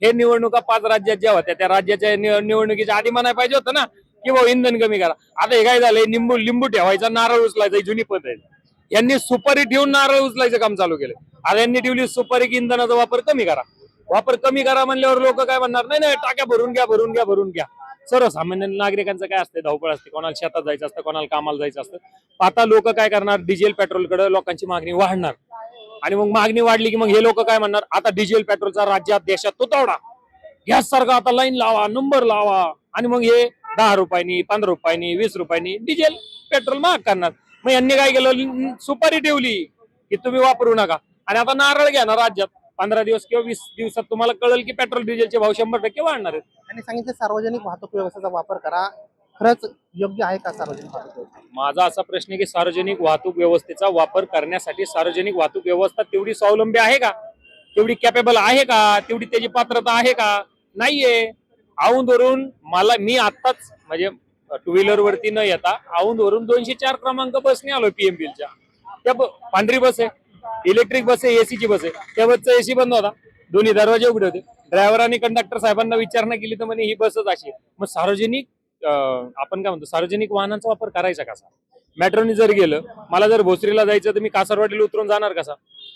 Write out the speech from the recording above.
हे निवडणुका 5 राज्यात ज्या होत्या त्या राज्याच्या निवडणुकीच्या आधी म्हणायला पाहिजे होतं ना की भाऊ इंधन कमी करा. आता हे काय झालंय, लिंबू लिंबू ठेवायचा, नारळ उचलायचा, जुनी पद्धत आहे. यांनी सुपारी ठेवून नारळ उचलायचं काम चालू केलं. आता यांनी ठेवली सुपारी की इंधनाचा वापर कमी करा. वापर कमी करा म्हणल्यावर लोक काय म्हणणार, नाही नाही टाक्या भरून घ्या भरून घ्या भरून घ्या. सर्वसामान्य नागरिकांचं काय असतं, धावपळ असते, कोणाला शेतात जायचं असतं, कोणाला कामाला जायचं असतं. आता लोक काय करणार, डिझेल पेट्रोलकडे लोकांची मागणी वाढणार आणि मग मागणी वाढली की मग हे लोक काय म्हणणार, आता डिझेल पेट्रोलचा राज्यात देशात तुटवडा, गॅस सारखा आता लाईन लावा, नंबर लावा आणि मग हे 10 रुपयांनी 15 रुपयांनी 20 रुपयांनी डिझेल पेट्रोल महाग करणार. मग यांनी काय केलं, सुपारी ठेवली की तुम्ही वापरू नका आणि आता नारळ घ्या ना राज्यात, 15 दिवस किंवा 20 दिवसात तुम्हाला कळेल की पेट्रोल डिझेलचे भाव 100% वाढणार आहेत. आणि सांगितलं सार्वजनिक वाहतूक व्यवस्थेचा वापर करा. खरंच योग्य आहे का सार्वजनिक वाहतूक व्यवस्था? माझा असा प्रश्न आहे की सार्वजनिक वाहतूक व्यवस्थेचा वापर करण्यासाठी सार्वजनिक वाहतूक व्यवस्था तेवढी स्वावलंबी आहे का, तेवढी कॅपेबल आहे का, तेवढी त्याची पात्रता आहे का, नाहीये. औंधवरून मी आत्ताच म्हणजे टू व्हीलर वरती न येता औंधवरून 204 क्रमांक बसने आलो पीएमपीच्या. त्या पांढरी बस आहे, इलेक्ट्रिक बस आहे, एसीची बस आहे. त्या बसचा एसी बंद होता, दोन्ही दरवाजे उघडे होते. ड्रायव्हर आणि कंडक्टर साहेबांना विचारणा केली तर म्हणे ही बसच अशी. मग सार्वजनिक आपण काय म्हणतो, सार्वजनिक वाहनांचा वापर करायचा कसा? मेट्रोने जर गेलं, मला जर भोसरीला जायचं तर मी कासारवाडीला उतरून जाणार कसा?